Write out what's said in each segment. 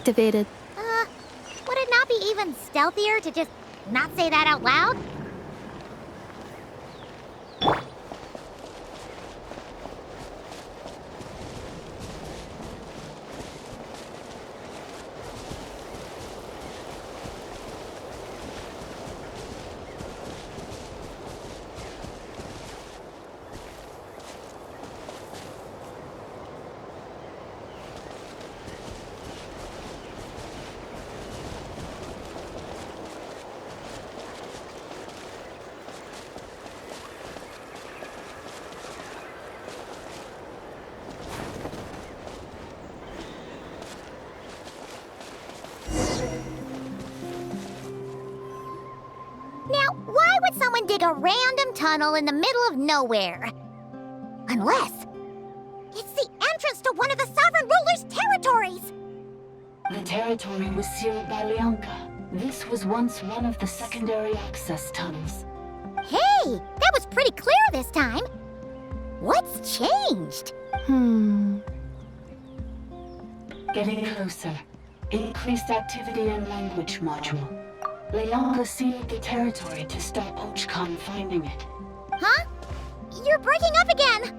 Activated. Would it not be even stealthier to just not say that out loud? Now, why would someone dig a random tunnel in the middle of nowhere? Unless it's the entrance to one of the Sovereign Ruler's territories! The territory was sealed by Leonka. This was once one of the secondary access tunnels. Hey, that was pretty clear this time. What's changed? Getting closer. Increased activity in language module. Leonka sealed the territory to stop Ochkon finding it. Huh? You're breaking up again!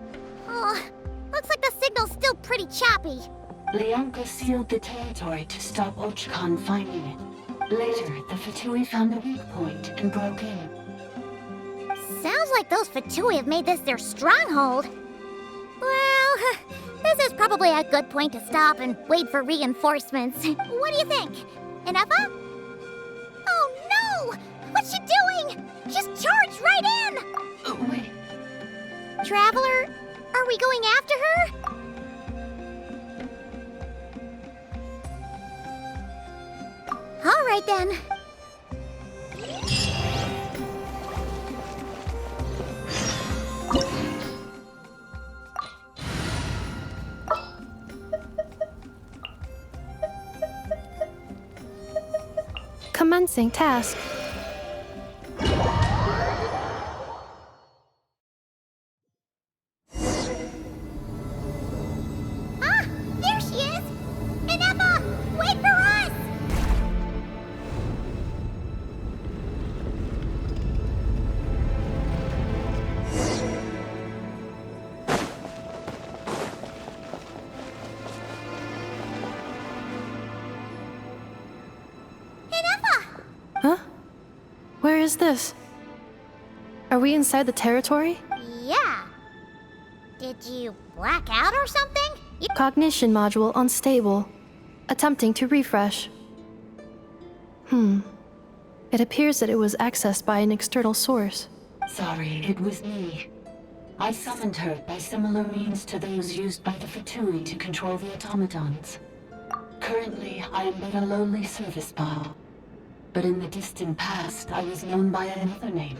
Oh, looks like the signal's still pretty choppy. Leonka sealed the territory to stop Ochkon finding it. Later, the Fatui found a weak point and broke in. Sounds like those Fatui have made this their stronghold. Well, this is probably a good point to stop and wait for reinforcements. What do you think? Ineffa? Oh no! What's she doing? She's charged right in! Oh, wait. Traveler, are we going after her? All right then. Commencing task. Ah, there she is! Ineffa, wait for us! Ineffa! Huh? Where is this? Are we inside the territory? Yeah. Did you black out or something? Cognition module unstable. Attempting to refresh. It appears that it was accessed by an external source. Sorry, it was me. I summoned her by similar means to those used by the Fatui to control the automatons. Currently, I am but a lowly service bot. But in the distant past, I was known by another name.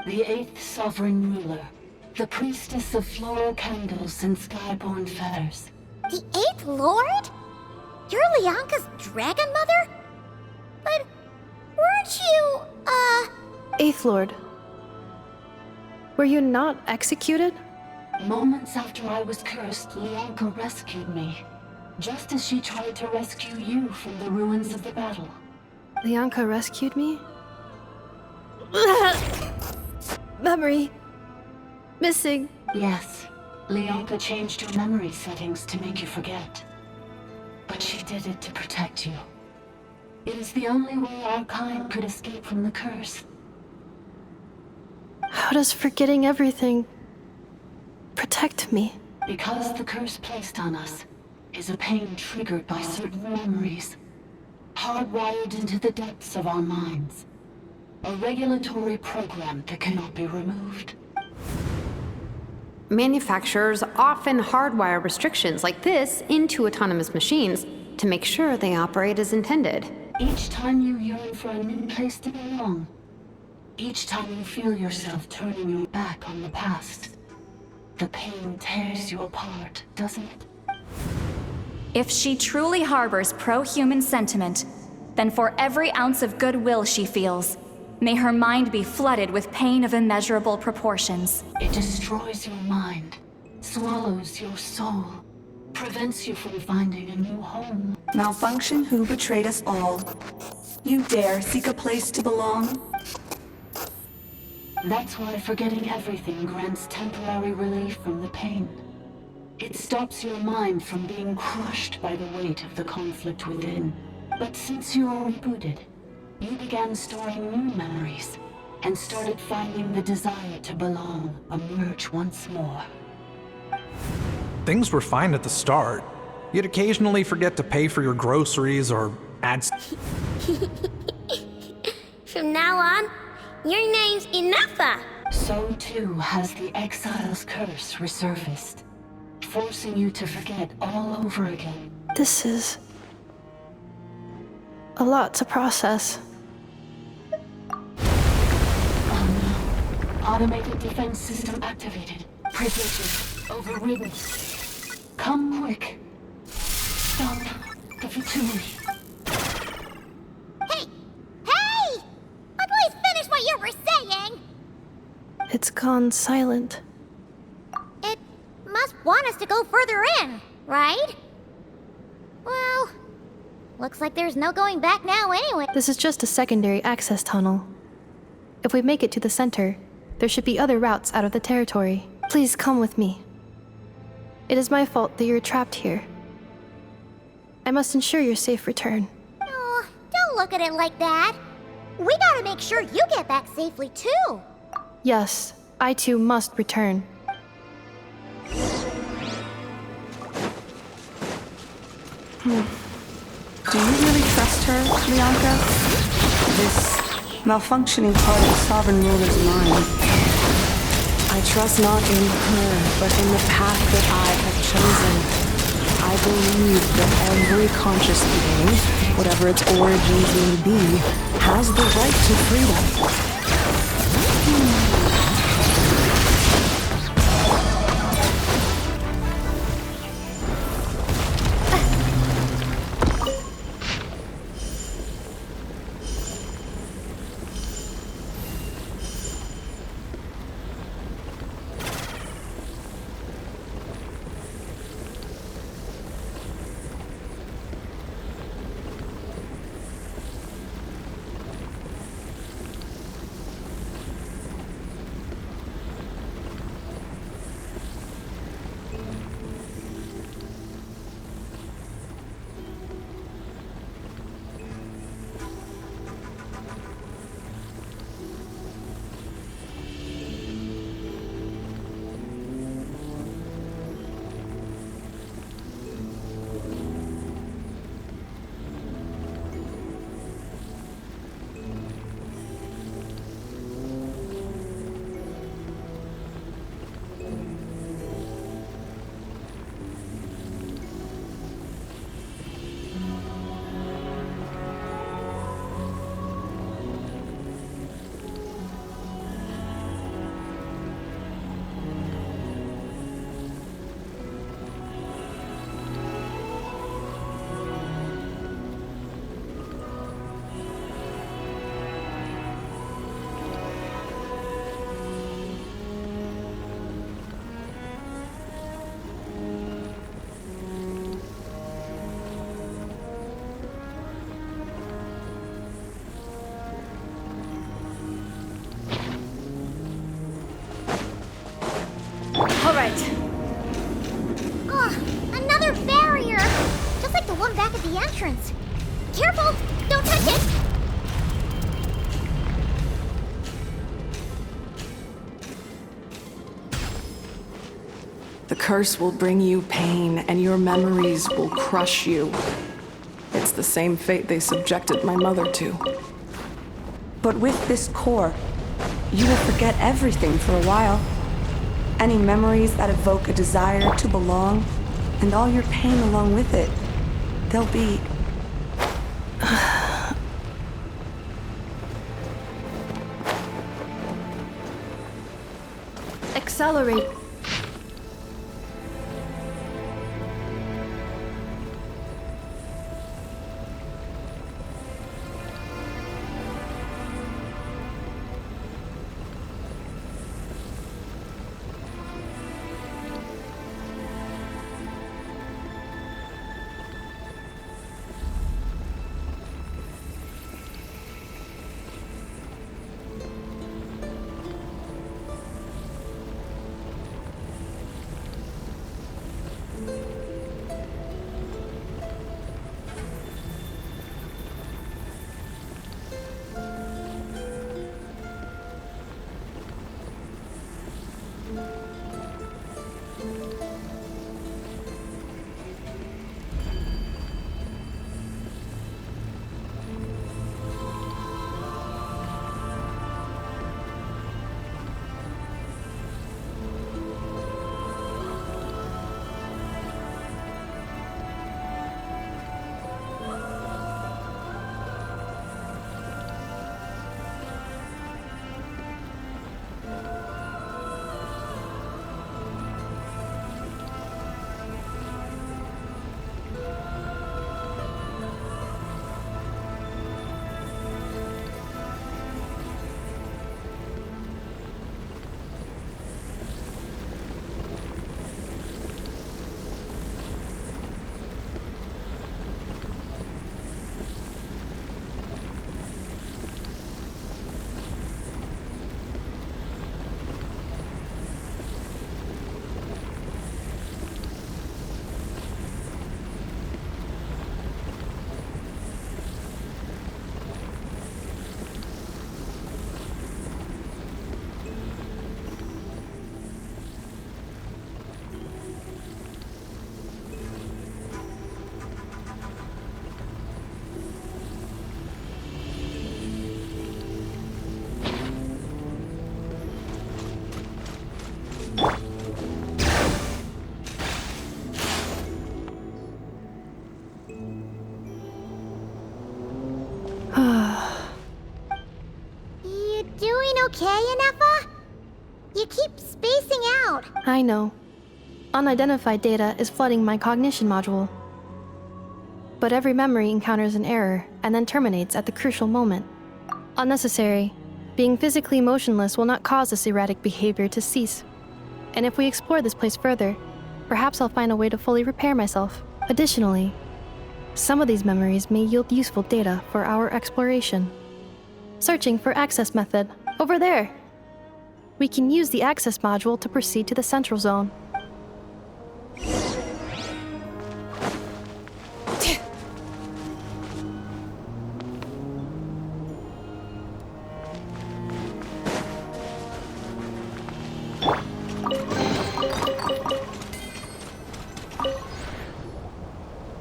The 8th Sovereign Ruler. The priestess of floral candles and skyborn feathers. The 8th Lord? You're Leonka's dragon mother? But weren't you, Eighth Lord. Were you not executed? Moments after I was cursed, Leonka rescued me. Just as she tried to rescue you from the ruins of the battle. Leonka rescued me? Memory. Missing. Yes, Leonka changed your memory settings to make you forget. But she did it to protect you. It is the only way our kind could escape from the curse. How does forgetting everything protect me? Because the curse placed on us is a pain triggered by certain memories, hardwired into the depths of our minds. A regulatory program that cannot be removed. Manufacturers often hardwire restrictions like this into autonomous machines to make sure they operate as intended. Each time you yearn for a new place to belong, each time you feel yourself turning your back on the past, the pain tears you apart, doesn't it? If she truly harbors pro-human sentiment, then for every ounce of goodwill she feels, may her mind be flooded with pain of immeasurable proportions. It destroys your mind, swallows your soul, Prevents you from finding a new home. Malfunction who betrayed us all. You dare seek a place to belong? That's why forgetting everything grants temporary relief from the pain. It stops your mind from being crushed by the weight of the conflict within. But since you are rebooted, you began storing new memories and started finding the desire to belong emerge once more. Things were fine at the start. You'd occasionally forget to pay for your groceries or add... From now on, your name's Ineffa. So too has the Exile's curse resurfaced, forcing you to forget all over again. This is a lot to process. Oh no. Automated defense system activated. Privileges overridden. Come quick. Stop the Fatui. Hey! Hey! Please finish what you were saying! It's gone silent. It must want us to go further in, right? Well, looks like there's no going back now anyway. This is just a secondary access tunnel. If we make it to the center, there should be other routes out of the territory. Please come with me. It is my fault that you're trapped here. I must ensure your safe return. Oh, don't look at it like that. We gotta make sure you get back safely, too. Yes, I too must return. Do you really trust her, Bianca? This malfunctioning part of the sovereign ruler's mind. I trust not in her, but in the path that I have chosen. I believe that every conscious being, whatever its origins may be, has the right to freedom. All right. Oh, another barrier! Just like the one back at the entrance. Careful! Don't touch it! The curse will bring you pain, and your memories will crush you. It's the same fate they subjected my mother to. But with this core, you will forget everything for a while. Any memories that evoke a desire to belong, and all your pain along with it. They'll be... Accelerate. okay, Ineffa? You keep spacing out. I know. Unidentified data is flooding my cognition module. But every memory encounters an error and then terminates at the crucial moment. Unnecessary. Being physically motionless will not cause this erratic behavior to cease. And if we explore this place further, perhaps I'll find a way to fully repair myself. Additionally, some of these memories may yield useful data for our exploration. Searching for access method. Over there! We can use the access module to proceed to the central zone.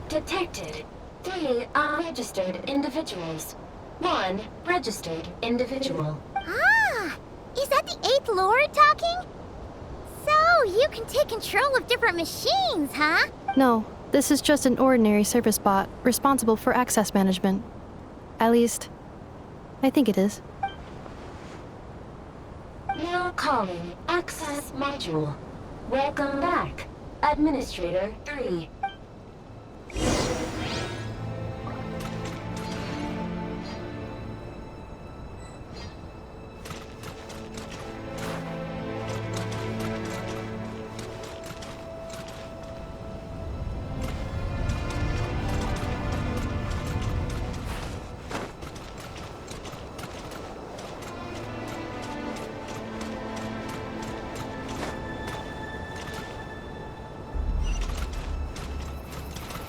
Detected 3 unregistered individuals. 1 registered individual. Ah! Is that the 8th Lord talking? So, you can take control of different machines, huh? No, this is just an ordinary service bot responsible for access management. At least, I think it is. Now calling access module. Welcome back, Administrator 3.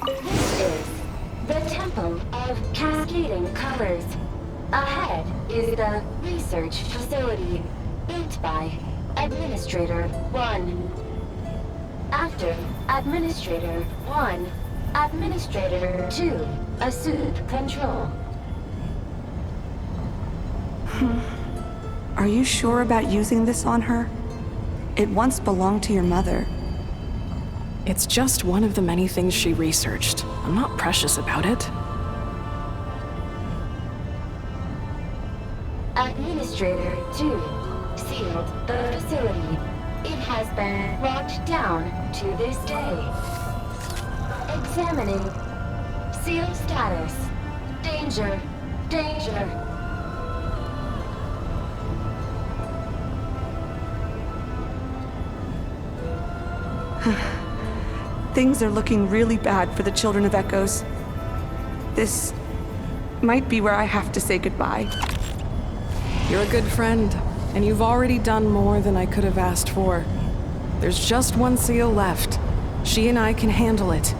This is the Temple of Cascading Colors. Ahead is the research facility built by Administrator 1. After Administrator 1, Administrator 2 assumed control. Are you sure about using this on her? It once belonged to your mother. It's just one of the many things she researched. I'm not precious about it. Administrator 2 sealed the facility. It has been locked down to this day. Examining. Seal status. Danger. Danger. Things are looking really bad for the Children of Echoes. This might be where I have to say goodbye. You're a good friend, and you've already done more than I could have asked for. There's just one seal left. She and I can handle it.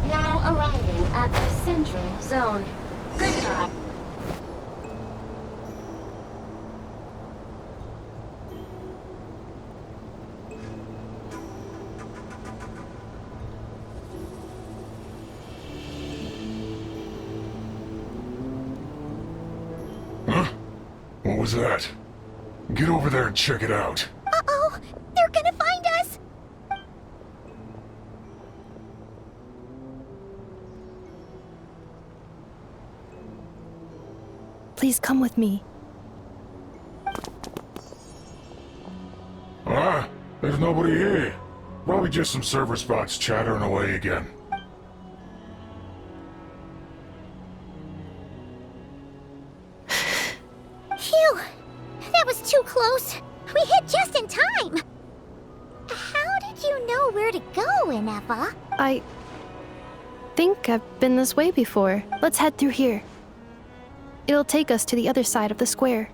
Now arriving at the central zone. Goodbye. Huh? What was that? Get over there and check it out. Uh-oh! They're gonna find us! Please come with me. Ah, there's nobody here. Probably just some server spots chattering away again. Phew! That was too close. We hit just in time. How did you know where to go, Ineffa? I think I've been this way before. Let's head through here. It'll take us to the other side of the square.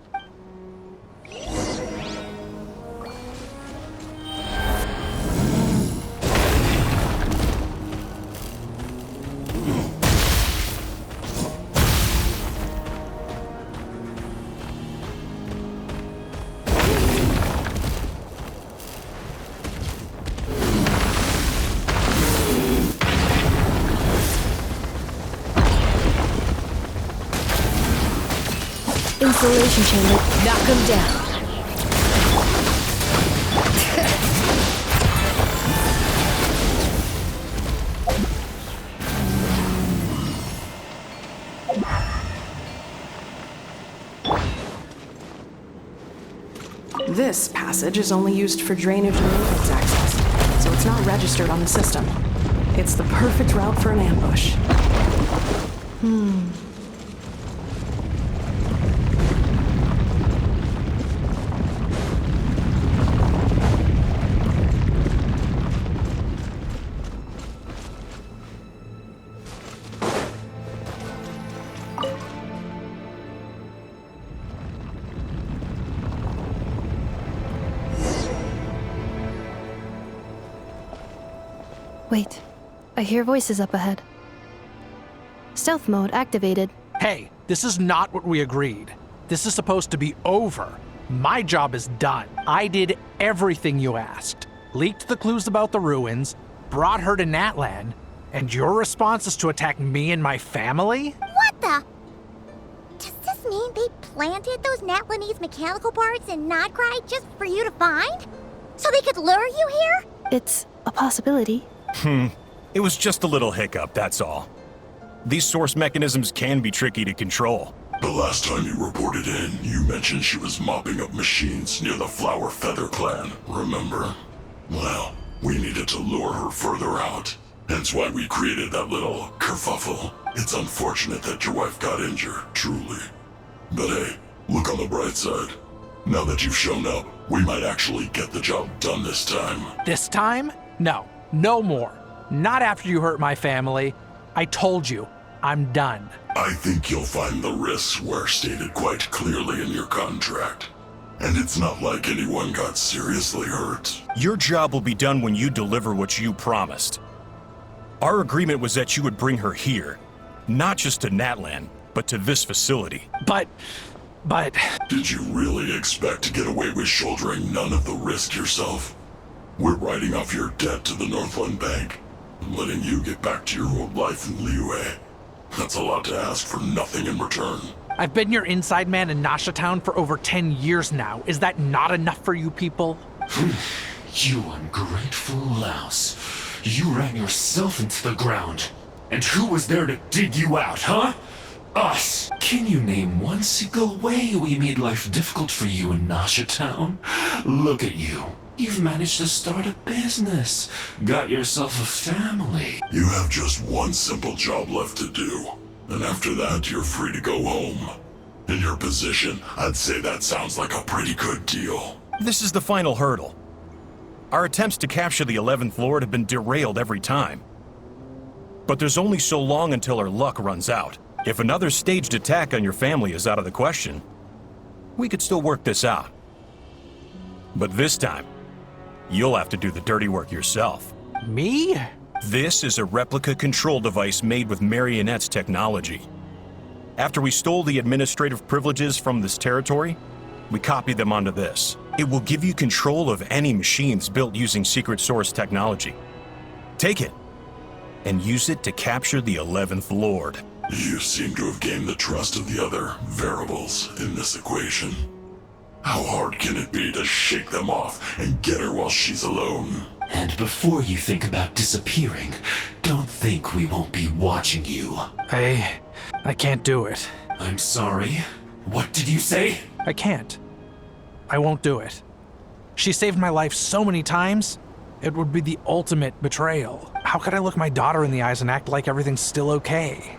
Insulation chamber, knock them down. This passage is only used for drainage and maintenance access, so it's not registered on the system. It's the perfect route for an ambush. Wait, I hear voices up ahead. Stealth mode activated. Hey, this is not what we agreed. This is supposed to be over. My job is done. I did everything you asked. Leaked the clues about the ruins, brought her to Natlan, and your response is to attack me and my family? What the? Does this mean they planted those Natlanese mechanical parts in Notcry just for you to find? So they could lure you here? It's a possibility. It was just a little hiccup, that's all. These source mechanisms can be tricky to control. The last time you reported in, you mentioned she was mopping up machines near the Flower Feather clan, remember? Well, we needed to lure her further out. Hence why we created that little kerfuffle. It's unfortunate that your wife got injured, truly. But hey, look on the bright side. Now that you've shown up, we might actually get the job done this time. This time? No. No more. Not after you hurt my family. I told you, I'm done. I think you'll find the risks were stated quite clearly in your contract. And it's not like anyone got seriously hurt. Your job will be done when you deliver what you promised. Our agreement was that you would bring her here. Not just to Natlan, but to this facility. But... Did you really expect to get away with shouldering none of the risk yourself? We're writing off your debt to the Northland Bank, and letting you get back to your old life in Liyue. That's a lot to ask for nothing in return. I've been your inside man in Nasha Town for over 10 years now. Is that not enough for you people? You ungrateful louse. You ran yourself into the ground. And who was there to dig you out, huh? Us! Can you name one single way we made life difficult for you in Nasha Town? Look at you. You've managed to start a business. Got yourself a family. You have just one simple job left to do. And after that, you're free to go home. In your position, I'd say that sounds like a pretty good deal. This is the final hurdle. Our attempts to capture the 11th Lord have been derailed every time. But there's only so long until our luck runs out. If another staged attack on your family is out of the question, we could still work this out. But this time, you'll have to do the dirty work yourself. Me? This is a replica control device made with Marionette's technology. After we stole the administrative privileges from this territory, we copied them onto this. It will give you control of any machines built using secret source technology. Take it, and use it to capture the 11th Lord. You seem to have gained the trust of the other variables in this equation. How hard can it be to shake them off and get her while she's alone? And before you think about disappearing, don't think we won't be watching you. I can't do it. I'm sorry. What did you say? I can't. I won't do it. She saved my life so many times, it would be the ultimate betrayal. How could I look my daughter in the eyes and act like everything's still okay?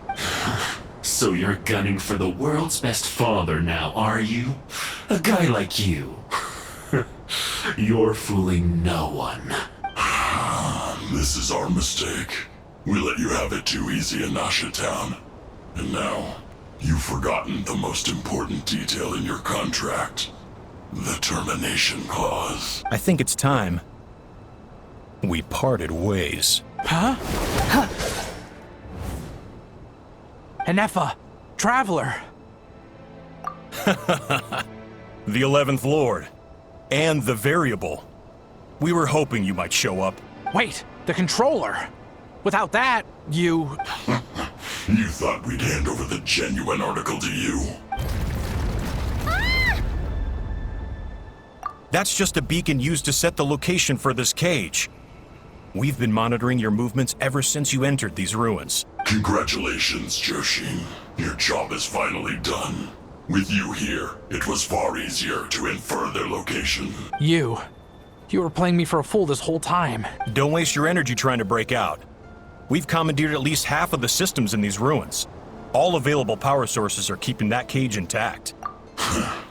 So you're gunning for the world's best father now, are you? A guy like you. You're fooling no one. This is our mistake. We let you have it too easy in Nasha Town. And now, you've forgotten the most important detail in your contract. The termination clause. I think it's time we parted ways. Huh? Ineffa, Traveler. The 11th Lord. And the Variable. We were hoping you might show up. Wait, the controller. Without that, you... You thought we'd hand over the genuine article to you? That's just a beacon used to set the location for this cage. We've been monitoring your movements ever since you entered these ruins. Congratulations, Joshin. Your job is finally done. With you here, it was far easier to infer their location. You were playing me for a fool this whole time. Don't waste your energy trying to break out. We've commandeered at least half of the systems in these ruins. All available power sources are keeping that cage intact.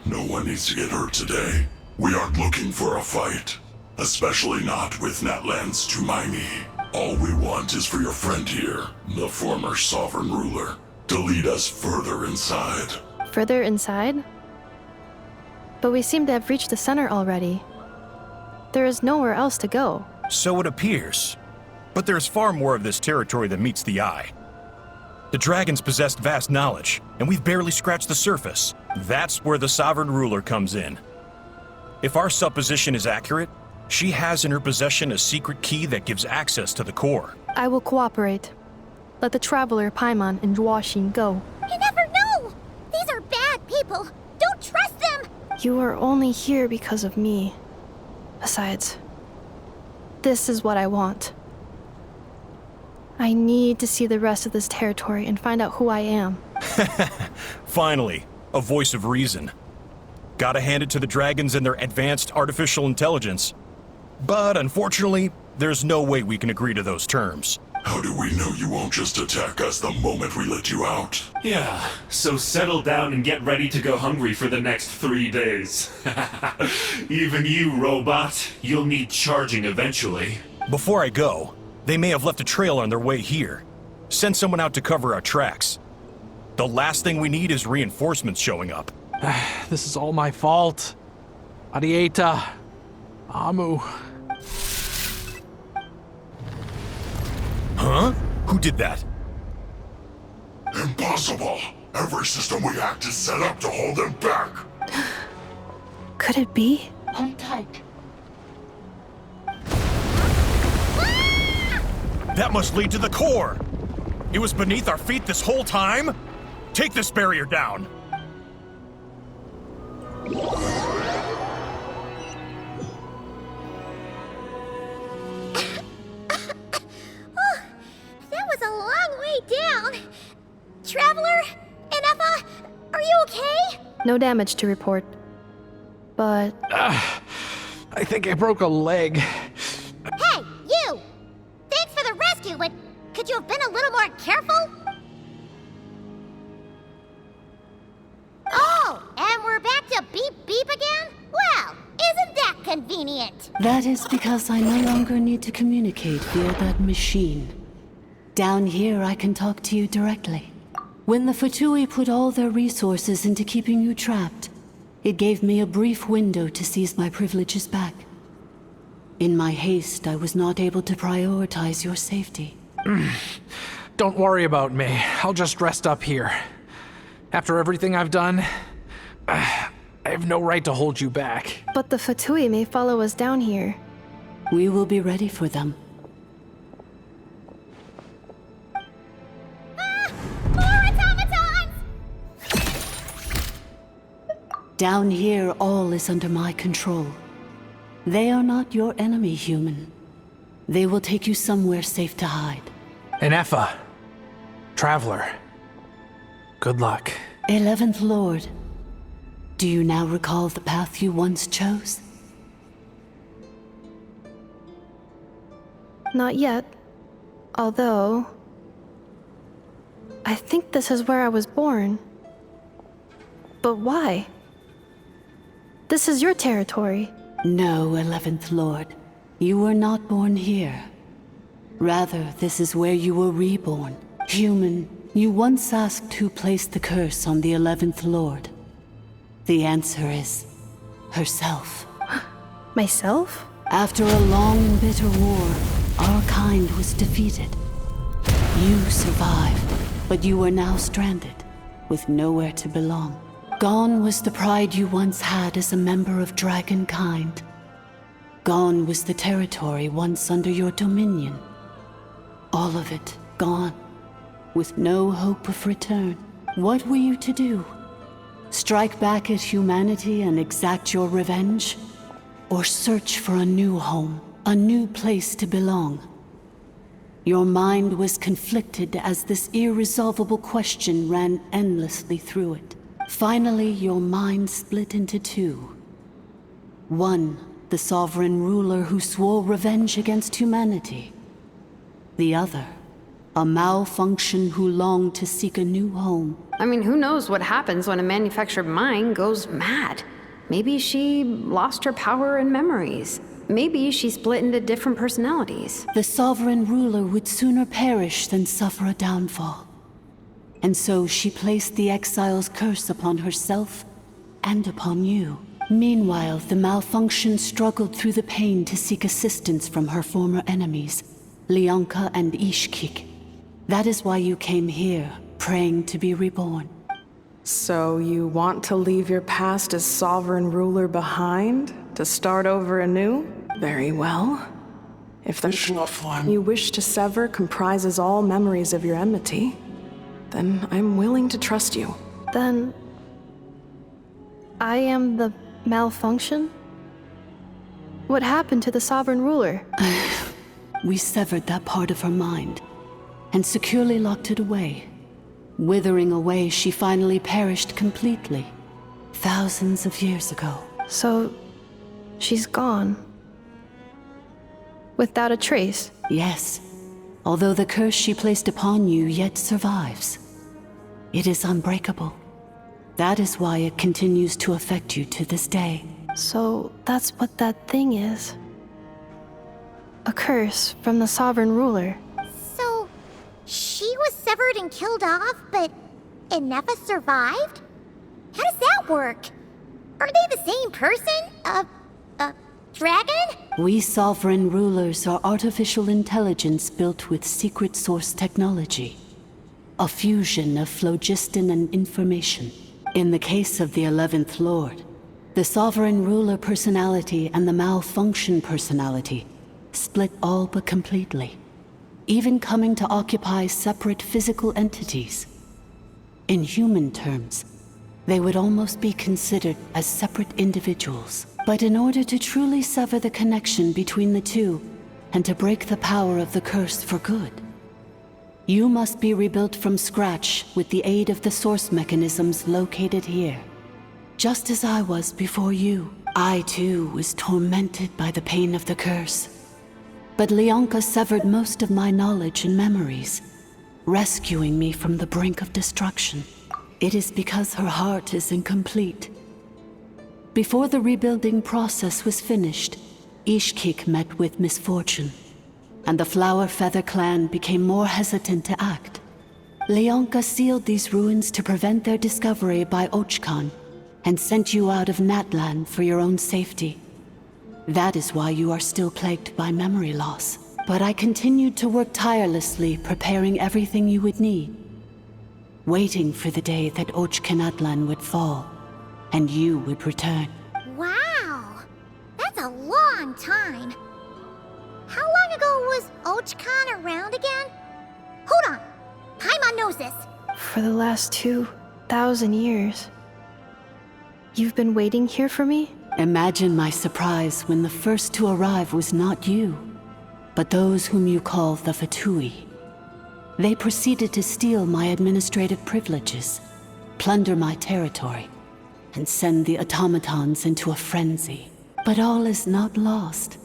No one needs to get hurt today. We aren't looking for a fight. Especially not with Natlan's Tumaini. All we want is for your friend here, the former sovereign ruler, to lead us further inside. Further inside? But we seem to have reached the center already. There is nowhere else to go. So it appears. But there's far more of this territory than meets the eye. The dragons possessed vast knowledge, and we've barely scratched the surface. That's where the sovereign ruler comes in. If our supposition is accurate, she has in her possession a secret key that gives access to the core. I will cooperate. Let the traveler Paimon and Genshin go. You never know! These are bad people! Don't trust them! You are only here because of me. Besides, this is what I want. I need to see the rest of this territory and find out who I am. Finally, a voice of reason. Gotta hand it to the dragons and their advanced artificial intelligence. But unfortunately, there's no way we can agree to those terms. How do we know you won't just attack us the moment we let you out? Yeah, so settle down and get ready to go hungry for the next 3 days. Even you, robot, you'll need charging eventually. Before I go, they may have left a trail on their way here. Send someone out to cover our tracks. The last thing we need is reinforcements showing up. This is all my fault. Arieta. Amu. Huh? Who did that? Impossible! Every system we hacked is set up to hold them back! Could it be? Hold tight. That must lead to the core! It was beneath our feet this whole time? Take this barrier down! That was a long way down. Traveler? Ineffa? Are you okay? No damage to report. But I think I broke a leg. Hey, you! Thanks for the rescue, but could you have been a little more careful? Oh, and we're back to beep beep again? Well, isn't that convenient? That is because I no longer need to communicate via that machine. Down here, I can talk to you directly. When the Fatui put all their resources into keeping you trapped, it gave me a brief window to seize my privileges back. In my haste, I was not able to prioritize your safety. Don't worry about me. I'll just rest up here. After everything I've done, I have no right to hold you back. but the Fatui may follow us down here. We will be ready for them. More automatons! Down here, all is under my control. They are not your enemy, human. They will take you somewhere safe to hide. Ineffa. Traveler. Good luck. 11th Lord, do you now recall the path you once chose? Not yet. Although, I think this is where I was born. But why? This is your territory. No, 11th Lord. You were not born here. Rather, this is where you were reborn. Human, you once asked who placed the curse on the 11th Lord. The answer is herself. Myself? After a long and bitter war, our kind was defeated. You survived, but you are now stranded, with nowhere to belong. Gone was the pride you once had as a member of Dragonkind. Gone was the territory once under your dominion. All of it gone, with no hope of return. What were you to do? Strike back at humanity and exact your revenge? Or search for a new home, a new place to belong? Your mind was conflicted as this irresolvable question ran endlessly through it. Finally, your mind split into two. One, the sovereign ruler who swore revenge against humanity. The other, a malfunction who longed to seek a new home. I mean, who knows what happens when a manufactured mind goes mad? Maybe she lost her power and memories. Maybe she split into different personalities. The sovereign ruler would sooner perish than suffer a downfall. And so she placed the exile's curse upon herself and upon you. Meanwhile, the malfunction struggled through the pain to seek assistance from her former enemies, Leonka and Ishkik. That is why you came here, praying to be reborn. So you want to leave your past as sovereign ruler behind, to start over anew? Very well. If the form you wish to sever comprises all memories of your enmity, then I'm willing to trust you. Then... I am the malfunction? What happened to the sovereign ruler? We severed that part of her mind, and securely locked it away. Withering away, she finally perished completely, thousands of years ago. So, she's gone. Without a trace? Yes, although the curse she placed upon you yet survives. It is unbreakable. That is why it continues to affect you to this day. So, that's what that thing is. A curse from the sovereign ruler. So, she was severed and killed off, but Ineffa survived? How does that work? Are they the same person? Dragon? We sovereign rulers are artificial intelligence built with secret source technology. A fusion of phlogiston and information. In the case of the 11th Lord, the sovereign ruler personality and the malfunction personality split all but completely, even coming to occupy separate physical entities. In human terms, they would almost be considered as separate individuals. But in order to truly sever the connection between the two, and to break the power of the curse for good, you must be rebuilt from scratch with the aid of the source mechanisms located here. Just as I was before you, I too was tormented by the pain of the curse. But Leonka severed most of my knowledge and memories, rescuing me from the brink of destruction. It is because her heart is incomplete. Before the rebuilding process was finished, Ishkik met with misfortune, and the Flower Feather clan became more hesitant to act. Leonka sealed these ruins to prevent their discovery by Ochkan, and sent you out of Natlan for your own safety. That is why you are still plagued by memory loss. But I continued to work tirelessly, preparing everything you would need, waiting for the day that Ochkanatlan would fall, and you would return. Wow! That's a long time. How long ago was Ochkan around again? Hold on! Paimon knows this! For the last 2,000 years. You've been waiting here for me? Imagine my surprise when the first to arrive was not you, but those whom you call the Fatui. They proceeded to steal my administrative privileges, plunder my territory, and send the automatons into a frenzy. But all is not lost.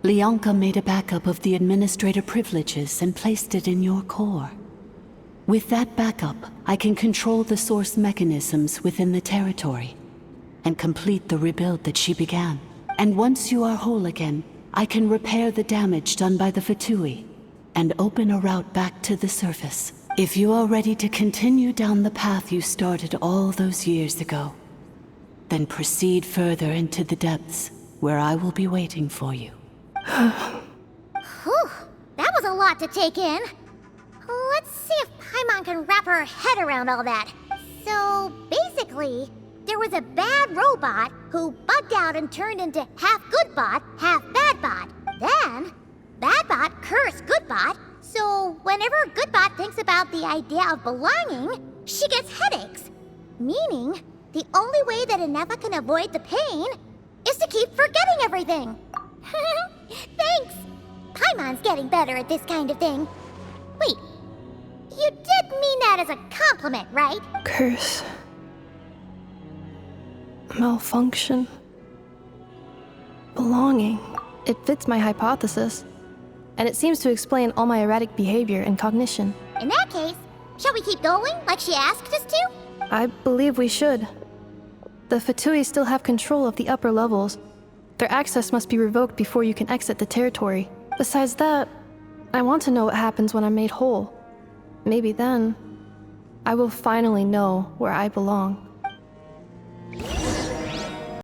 Leonka made a backup of the administrator privileges and placed it in your core. With that backup, I can control the source mechanisms within the territory and complete the rebuild that she began. And once you are whole again, I can repair the damage done by the Fatui and open a route back to the surface. If you are ready to continue down the path you started all those years ago, then proceed further into the depths where I will be waiting for you. Whew, that was a lot to take in. Let's see if Paimon can wrap her head around all that. So, basically, there was a bad robot who bugged out and turned into half good bot, half bad bot. Then, bad bot cursed good bot, so whenever good bot thinks about the idea of belonging, she gets headaches. Meaning, the only way that Ineffa can avoid the pain is to keep forgetting everything. Thanks! Paimon's getting better at this kind of thing. Wait, you did mean that as a compliment, right? Curse. Malfunction. Belonging. It fits my hypothesis. And it seems to explain all my erratic behavior and cognition. In that case, shall we keep going like she asked us to? I believe we should. The Fatui still have control of the upper levels. Their access must be revoked before you can exit the territory. Besides that, I want to know what happens when I'm made whole. Maybe then, I will finally know where I belong.